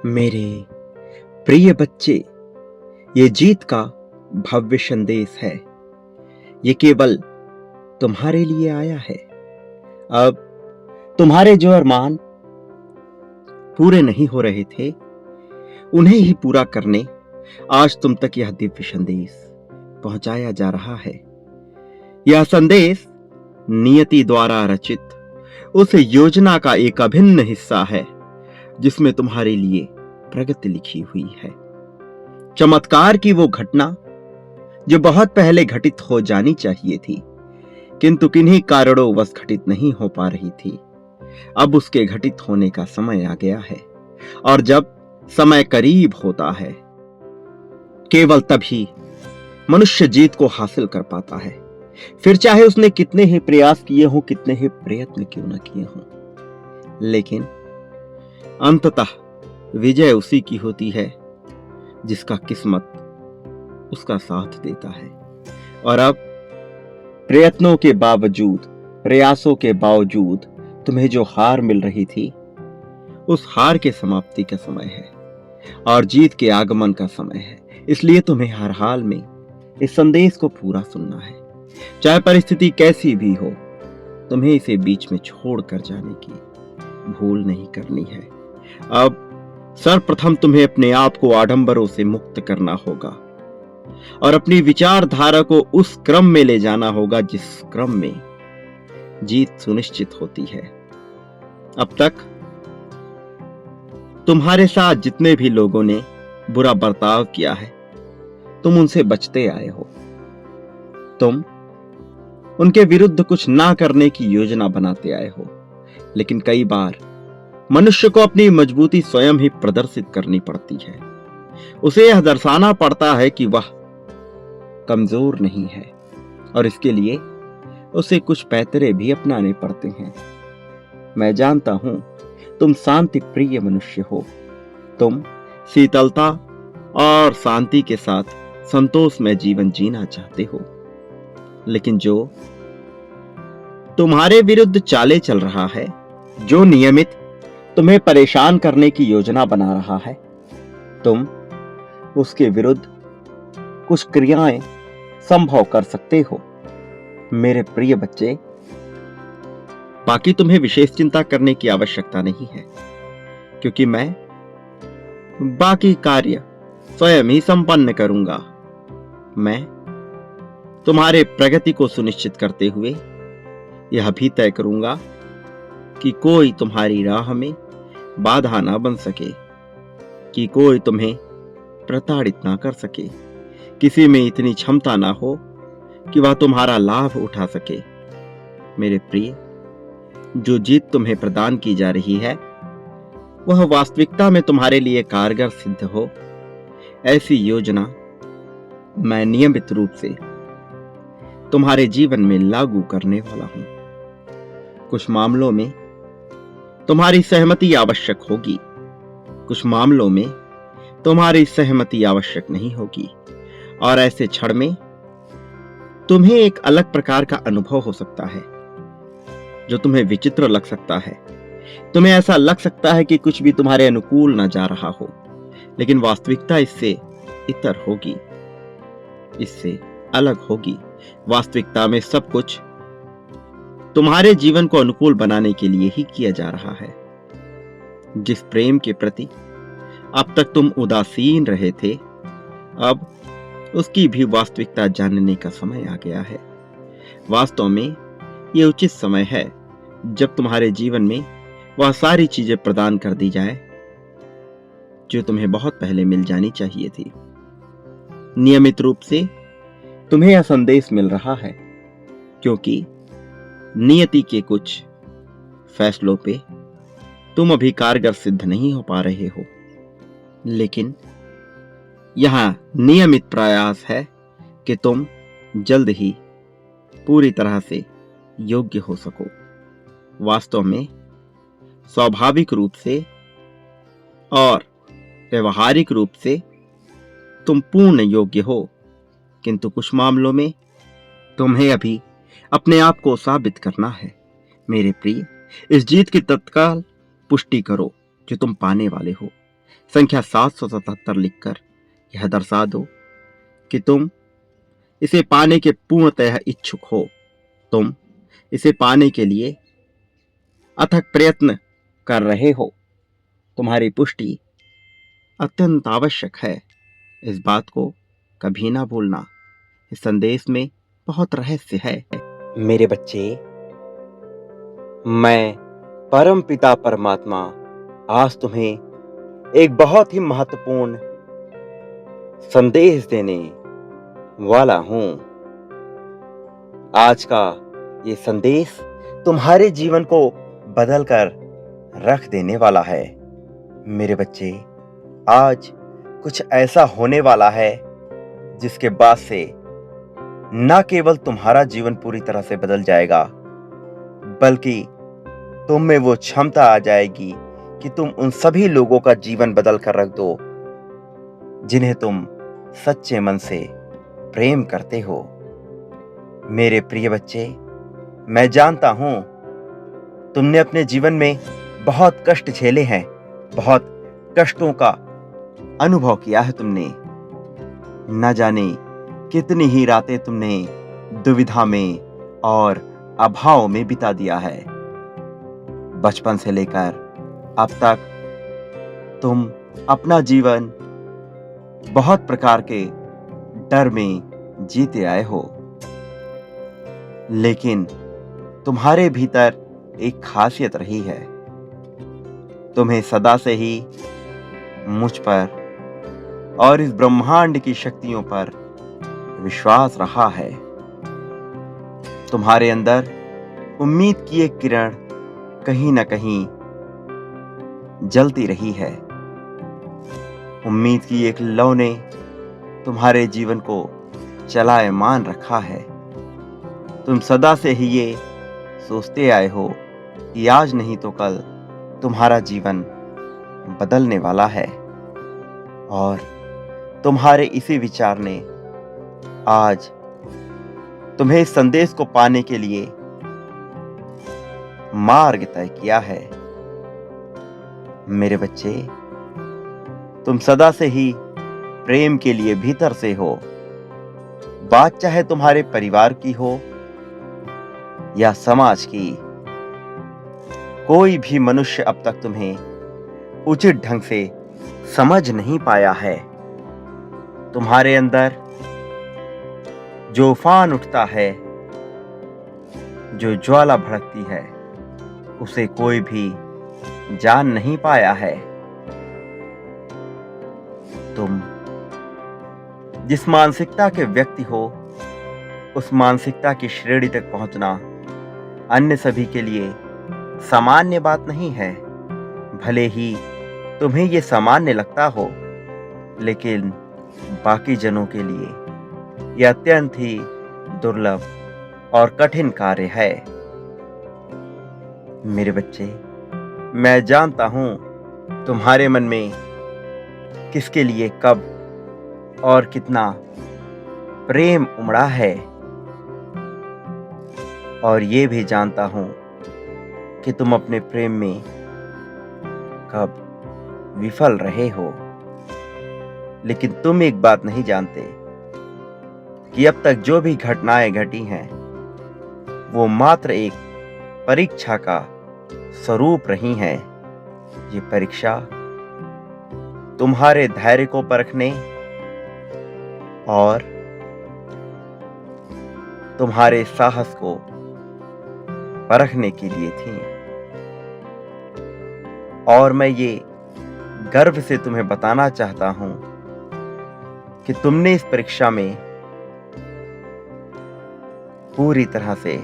मेरे प्रिय बच्चे, ये जीत का भव्य संदेश है। ये केवल तुम्हारे लिए आया है। अब तुम्हारे जो अरमान पूरे नहीं हो रहे थे, उन्हें ही पूरा करने आज तुम तक यह दिव्य संदेश पहुंचाया जा रहा है। यह संदेश नियति द्वारा रचित उस योजना का एक अभिन्न हिस्सा है जिसमें तुम्हारे लिए प्रगति लिखी हुई है। चमत्कार की वो घटना जो बहुत पहले घटित हो जानी चाहिए थी, किंतु किन्हीं कारणों वश घटित नहीं हो पा रही थी, अब उसके घटित होने का समय आ गया है। और जब समय करीब होता है, केवल तभी मनुष्य जीत को हासिल कर पाता है। फिर चाहे उसने कितने ही प्रयास किए हों, कितने ही प्रयत्न क्यों न किए हों, लेकिन अंततः विजय उसी की होती है जिसका किस्मत उसका साथ देता है। और अब प्रयत्नों के बावजूद, प्रयासों के बावजूद तुम्हें जो हार मिल रही थी, उस हार के समाप्ति का समय है और जीत के आगमन का समय है। इसलिए तुम्हें हर हाल में इस संदेश को पूरा सुनना है। चाहे परिस्थिति कैसी भी हो, तुम्हें इसे बीच में छोड़कर जाने की भूल नहीं करनी है। अब सर्वप्रथम तुम्हें अपने आप को आडंबरों से मुक्त करना होगा और अपनी विचारधारा को उस क्रम में ले जाना होगा जिस क्रम में जीत सुनिश्चित होती है। अब तक तुम्हारे साथ जितने भी लोगों ने बुरा बर्ताव किया है, तुम उनसे बचते आए हो। तुम उनके विरुद्ध कुछ ना करने की योजना बनाते आए हो, लेकिन कई बार मनुष्य को अपनी मजबूती स्वयं ही प्रदर्शित करनी पड़ती है। उसे यह दर्शाना पड़ता है कि वह कमजोर नहीं है और इसके लिए उसे कुछ पैतरे भी अपनाने पड़ते हैं। मैं जानता हूं तुम शांति प्रिय मनुष्य हो। तुम शीतलता और शांति के साथ संतोष में जीवन जीना चाहते हो, लेकिन जो तुम्हारे विरुद्ध चाले चल रहा है, जो नियमित तुम्हें परेशान करने की योजना बना रहा है, तुम उसके विरुद्ध कुछ क्रियाएं संभव कर सकते हो। मेरे प्रिय बच्चे, बाकी तुम्हें विशेष चिंता करने की आवश्यकता नहीं है, क्योंकि मैं बाकी कार्य स्वयं ही संपन्न करूंगा। मैं तुम्हारे प्रगति को सुनिश्चित करते हुए यह भी तय करूंगा कि कोई तुम्हारी राह में बाधा ना बन सके, कि कोई तुम्हें प्रताड़ित ना कर सके, किसी में इतनी क्षमता ना हो कि वह तुम्हारा लाभ उठा सके। मेरे प्रिय, जो जीत तुम्हें प्रदान की जा रही है, वह वास्तविकता में तुम्हारे लिए कारगर सिद्ध हो, ऐसी योजना मैं नियमित रूप से तुम्हारे जीवन में लागू करने वाला हूं। कुछ मामलों में तुम्हारी सहमति आवश्यक होगी, कुछ मामलों में तुम्हारी सहमति आवश्यक नहीं होगी, और ऐसे क्षण में तुम्हें एक अलग प्रकार का अनुभव हो सकता है जो तुम्हें विचित्र लग सकता है। तुम्हें ऐसा लग सकता है कि कुछ भी तुम्हारे अनुकूल न जा रहा हो, लेकिन वास्तविकता इससे इतर होगी, इससे अलग होगी। वास्तविकता में सब कुछ तुम्हारे जीवन को अनुकूल बनाने के लिए ही किया जा रहा है। जिस प्रेम के प्रति अब तक तुम उदासीन रहे थे, अब उसकी भी वास्तविकता जानने का समय आ गया है। वास्तव में ये उचित समय है जब तुम्हारे जीवन में वह सारी चीजें प्रदान कर दी जाए जो तुम्हें बहुत पहले मिल जानी चाहिए थी। नियमित रूप से तुम्हें यह संदेश मिल रहा है क्योंकि नियति के कुछ फैसलों पे तुम अभी कारगर सिद्ध नहीं हो पा रहे हो, लेकिन यहां नियमित प्रयास है कि तुम जल्द ही पूरी तरह से योग्य हो सको। वास्तव में स्वाभाविक रूप से और व्यवहारिक रूप से तुम पूर्ण योग्य हो, किंतु कुछ मामलों में तुम्हें अभी अपने आप को साबित करना है। मेरे प्रिय, इस जीत की तत्काल पुष्टि करो जो तुम पाने वाले हो। संख्या 777 लिखकर यह दर्शा दो कि तुम इसे पाने के पूर्णतः इच्छुक हो। तुम इसे पाने के लिए अथक प्रयत्न कर रहे हो। तुम्हारी पुष्टि अत्यंत आवश्यक है। इस बात को कभी ना भूलना। इस संदेश में बहुत रहस्य है। मेरे बच्चे, मैं परम पिता परमात्मा आज तुम्हें एक बहुत ही महत्वपूर्ण संदेश देने वाला हूं। आज का ये संदेश तुम्हारे जीवन को बदलकर रख देने वाला है। मेरे बच्चे, आज कुछ ऐसा होने वाला है जिसके बाद से न केवल तुम्हारा जीवन पूरी तरह से बदल जाएगा, बल्कि तुम में वो क्षमता आ जाएगी कि तुम उन सभी लोगों का जीवन बदल कर रख दो जिन्हें तुम सच्चे मन से प्रेम करते हो। मेरे प्रिय बच्चे, मैं जानता हूं तुमने अपने जीवन में बहुत कष्ट झेले हैं, बहुत कष्टों का अनुभव किया है तुमने। न जाने कितनी ही रातें तुमने दुविधा में और अभाव में बिता दिया है। बचपन से लेकर अब तक तुम अपना जीवन बहुत प्रकार के डर में जीते आए हो, लेकिन तुम्हारे भीतर एक खासियत रही है। तुम्हें सदा से ही मुझ पर और इस ब्रह्मांड की शक्तियों पर विश्वास रहा है। तुम्हारे अंदर उम्मीद की एक किरण कहीं न कहीं जलती रही है। उम्मीद की एक लौ ने तुम्हारे जीवन को चलायमान रखा है। तुम सदा से ही ये सोचते आए हो कि आज नहीं तो कल तुम्हारा जीवन बदलने वाला है, और तुम्हारे इसी विचार ने आज तुम्हें इस संदेश को पाने के लिए मार्ग तय किया है। मेरे बच्चे, तुम सदा से ही प्रेम के लिए भीतर से हो। बात चाहे तुम्हारे परिवार की हो या समाज की, कोई भी मनुष्य अब तक तुम्हें उचित ढंग से समझ नहीं पाया है। तुम्हारे अंदर जो उफान उठता है, जो ज्वाला भड़कती है, उसे कोई भी जान नहीं पाया है। तुम जिस मानसिकता के व्यक्ति हो, उस मानसिकता की श्रेणी तक पहुंचना अन्य सभी के लिए सामान्य बात नहीं है। भले ही तुम्हें यह सामान्य लगता हो, लेकिन बाकी जनों के लिए यह अत्यंत ही दुर्लभ और कठिन कार्य है। मेरे बच्चे, मैं जानता हूं तुम्हारे मन में किसके लिए कब और कितना प्रेम उमड़ा है, और ये भी जानता हूं कि तुम अपने प्रेम में कब विफल रहे हो। लेकिन तुम एक बात नहीं जानते कि अब तक जो भी घटनाएं घटी हैं, वो मात्र एक परीक्षा का स्वरूप रही हैं। ये परीक्षा तुम्हारे धैर्य को परखने और तुम्हारे साहस को परखने के लिए थी। और मैं ये गर्व से तुम्हें बताना चाहता हूं कि तुमने इस परीक्षा में पूरी तरह से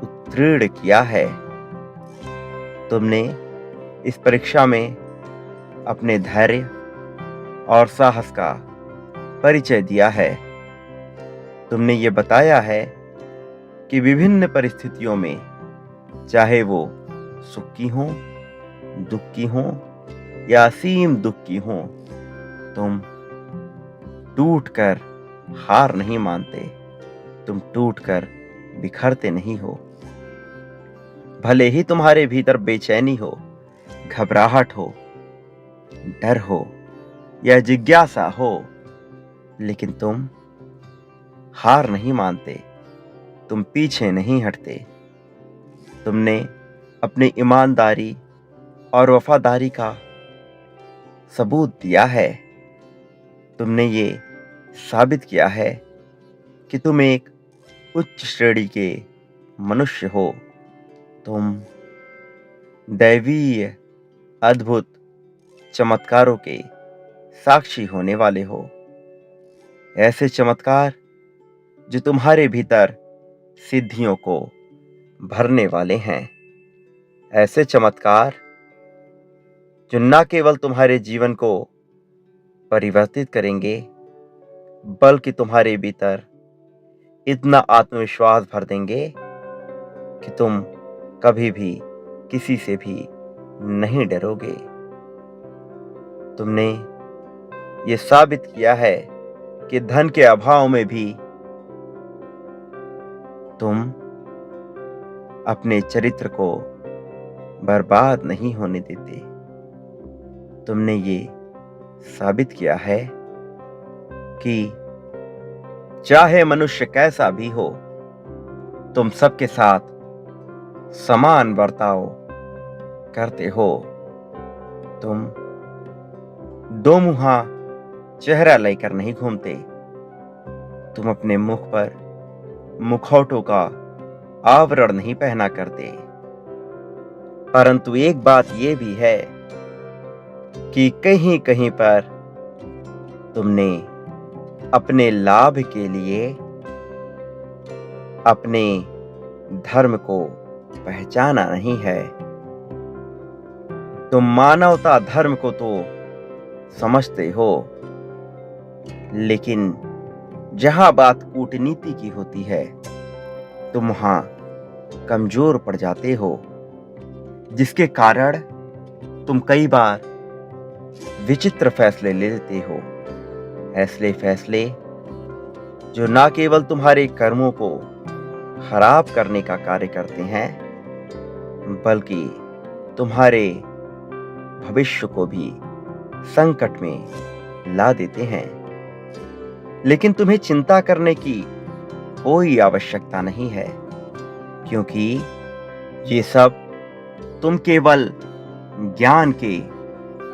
उत्तीर्ण किया है। तुमने इस परीक्षा में अपने धैर्य और साहस का परिचय दिया है। तुमने ये बताया है कि विभिन्न परिस्थितियों में, चाहे वो सुख की हो, दुख की हो या असीम दुख की हो, तुम टूटकर हार नहीं मानते। तुम टूटकर बिखरते नहीं हो। भले ही तुम्हारे भीतर बेचैनी हो, घबराहट हो, डर हो या जिज्ञासा हो, लेकिन तुम हार नहीं मानते, तुम पीछे नहीं हटते। तुमने अपनी ईमानदारी और वफादारी का सबूत दिया है। तुमने ये साबित किया है कि तुम एक उच्च श्रेणी के मनुष्य हो। तुम दैवीय अद्भुत चमत्कारों के साक्षी होने वाले हो। ऐसे चमत्कार जो तुम्हारे भीतर सिद्धियों को भरने वाले हैं। ऐसे चमत्कार जो न केवल तुम्हारे जीवन को परिवर्तित करेंगे, बल्कि तुम्हारे भीतर इतना आत्मविश्वास भर देंगे कि तुम कभी भी किसी से भी नहीं डरोगे। तुमने ये साबित किया है कि धन के अभाव में भी तुम अपने चरित्र को बर्बाद नहीं होने देते। तुमने ये साबित किया है कि चाहे मनुष्य कैसा भी हो, तुम सबके साथ समान बर्ताव करते हो। तुम दो मुहा चेहरा लेकर नहीं घूमते। तुम अपने मुख पर मुखौटों का आवरण नहीं पहना करते। परंतु एक बात यह भी है कि कहीं कहीं पर तुमने अपने लाभ के लिए अपने धर्म को पहचाना नहीं है। तुम मानवता धर्म को तो समझते हो, लेकिन जहां बात कूटनीति की होती है, तुम वहां कमजोर पड़ जाते हो, जिसके कारण तुम कई बार विचित्र फैसले ले लेते हो। ऐसे फैसले जो ना केवल तुम्हारे कर्मों को खराब करने का कार्य करते हैं, बल्कि तुम्हारे भविष्य को भी संकट में ला देते हैं। लेकिन तुम्हें चिंता करने की कोई आवश्यकता नहीं है, क्योंकि ये सब तुम केवल ज्ञान के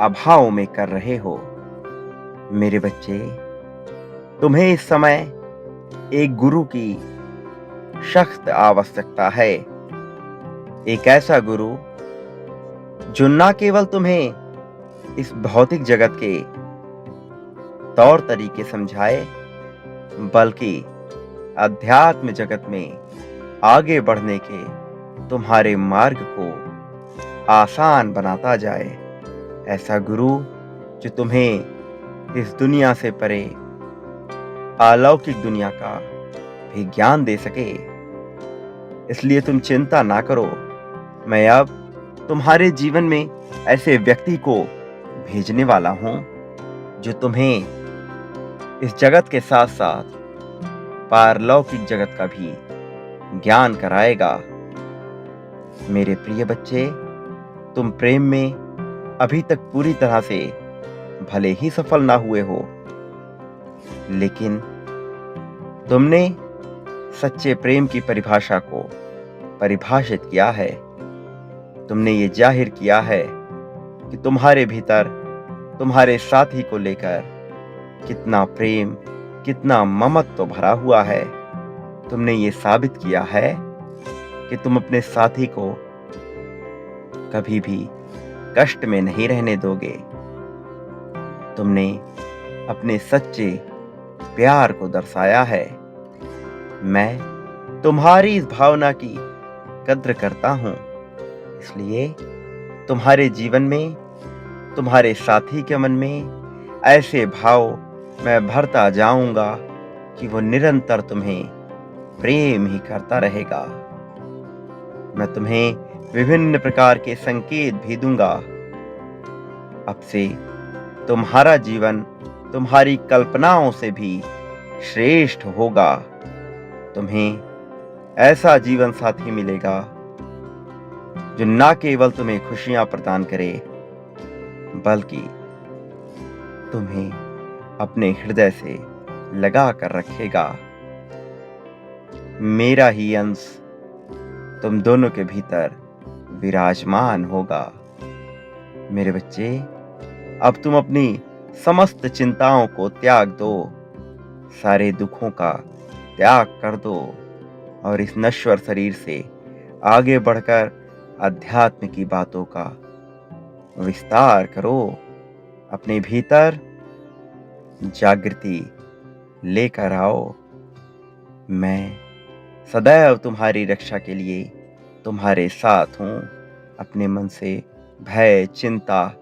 अभाव में कर रहे हो। मेरे बच्चे, तुम्हें इस समय एक गुरु की सख्त आवश्यकता है। एक ऐसा गुरु जो न केवल तुम्हें इस भौतिक जगत के तौर तरीके समझाए, बल्कि अध्यात्म जगत में आगे बढ़ने के तुम्हारे मार्ग को आसान बनाता जाए। ऐसा गुरु जो तुम्हें इस दुनिया से परे अलौकिक दुनिया का भी ज्ञान दे सके। इसलिए तुम चिंता ना करो। मैं अब तुम्हारे जीवन में ऐसे व्यक्ति को भेजने वाला हूं जो तुम्हें इस जगत के साथ साथ पारलौकिक जगत का भी ज्ञान कराएगा। मेरे प्रिय बच्चे, तुम प्रेम में अभी तक पूरी तरह से भले ही सफल ना हुए हो, लेकिन तुमने सच्चे प्रेम की परिभाषा को परिभाषित किया है। तुमने ये जाहिर किया है कि तुम्हारे भीतर तुम्हारे साथी को लेकर कितना प्रेम, कितना ममत्व भरा हुआ है। तुमने ये साबित किया है कि तुम अपने साथी को कभी भी कष्ट में नहीं रहने दोगे। तुमने अपने सच्चे प्यार को दर्शाया है। मैं तुम्हारी इस भावना की कद्र करता हूं, इसलिए तुम्हारे जीवन में, तुम्हारे साथी के मन में ऐसे भाव मैं भरता जाऊंगा कि वो निरंतर तुम्हें प्रेम ही करता रहेगा। मैं तुम्हें विभिन्न प्रकार के संकेत भी दूंगा। अब से तुम्हारा जीवन तुम्हारी कल्पनाओं से भी श्रेष्ठ होगा। तुम्हें ऐसा जीवन साथी मिलेगा जो न केवल तुम्हें खुशियां प्रदान करे, बल्कि तुम्हें अपने हृदय से लगा कर रखेगा। मेरा ही अंश तुम दोनों के भीतर विराजमान होगा। मेरे बच्चे, अब तुम अपनी समस्त चिंताओं को त्याग दो, सारे दुखों का त्याग कर दो और इस नश्वर शरीर से आगे बढ़कर अध्यात्म की बातों का विस्तार करो। अपने भीतर जागृति लेकर आओ। मैं सदैव तुम्हारी रक्षा के लिए तुम्हारे साथ हूं। अपने मन से भय, चिंता,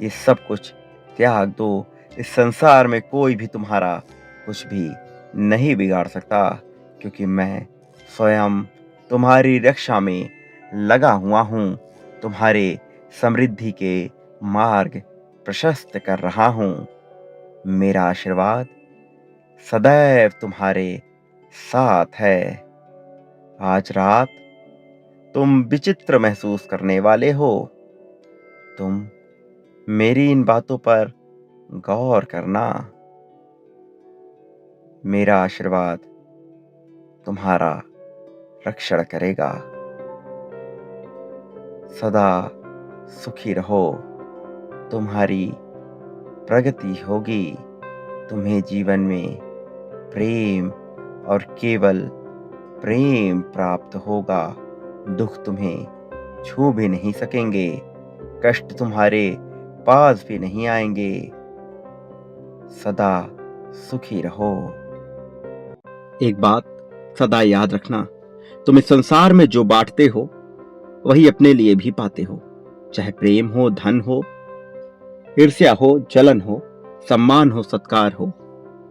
ये सब कुछ त्याग दो। इस संसार में कोई भी तुम्हारा कुछ भी नहीं बिगाड़ सकता, क्योंकि मैं स्वयं तुम्हारी रक्षा में लगा हुआ हूं। तुम्हारे समृद्धि के मार्ग प्रशस्त कर रहा हूं। मेरा आशीर्वाद सदैव तुम्हारे साथ है। आज रात तुम विचित्र महसूस करने वाले हो। तुम मेरी इन बातों पर गौर करना। मेरा आशीर्वाद तुम्हारा रक्षण करेगा। सदा सुखी रहो। तुम्हारी प्रगति होगी। तुम्हें जीवन में प्रेम और केवल प्रेम प्राप्त होगा। दुख तुम्हें छू भी नहीं सकेंगे। कष्ट तुम्हारे पास भी नहीं आएंगे। सदा सुखी रहो। एक बात सदा याद रखना, तुम इस संसार में जो बांटते हो वही अपने लिए भी पाते हो। चाहे प्रेम हो, धन हो, ईर्ष्या हो, जलन हो, सम्मान हो, सत्कार हो,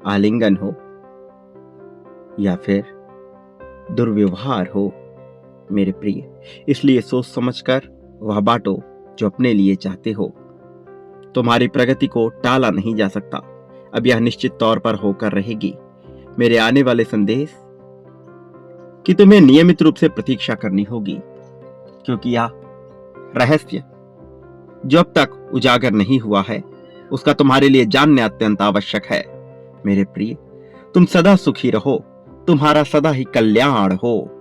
आलिंगन हो या फिर दुर्व्यवहार हो। मेरे प्रिय, इसलिए सोच समझकर वह बांटो जो अपने लिए चाहते हो। तुम्हारी प्रगति को टाला नहीं जा सकता। अब यह निश्चित तौर पर होकर रहेगी। मेरे आने वाले संदेश कि तुम्हें नियमित रूप से प्रतीक्षा करनी होगी, क्योंकि यह रहस्य जो अब तक उजागर नहीं हुआ है उसका तुम्हारे लिए जानना अत्यंत आवश्यक है। मेरे प्रिय, तुम सदा सुखी रहो। तुम्हारा सदा ही कल्याण हो।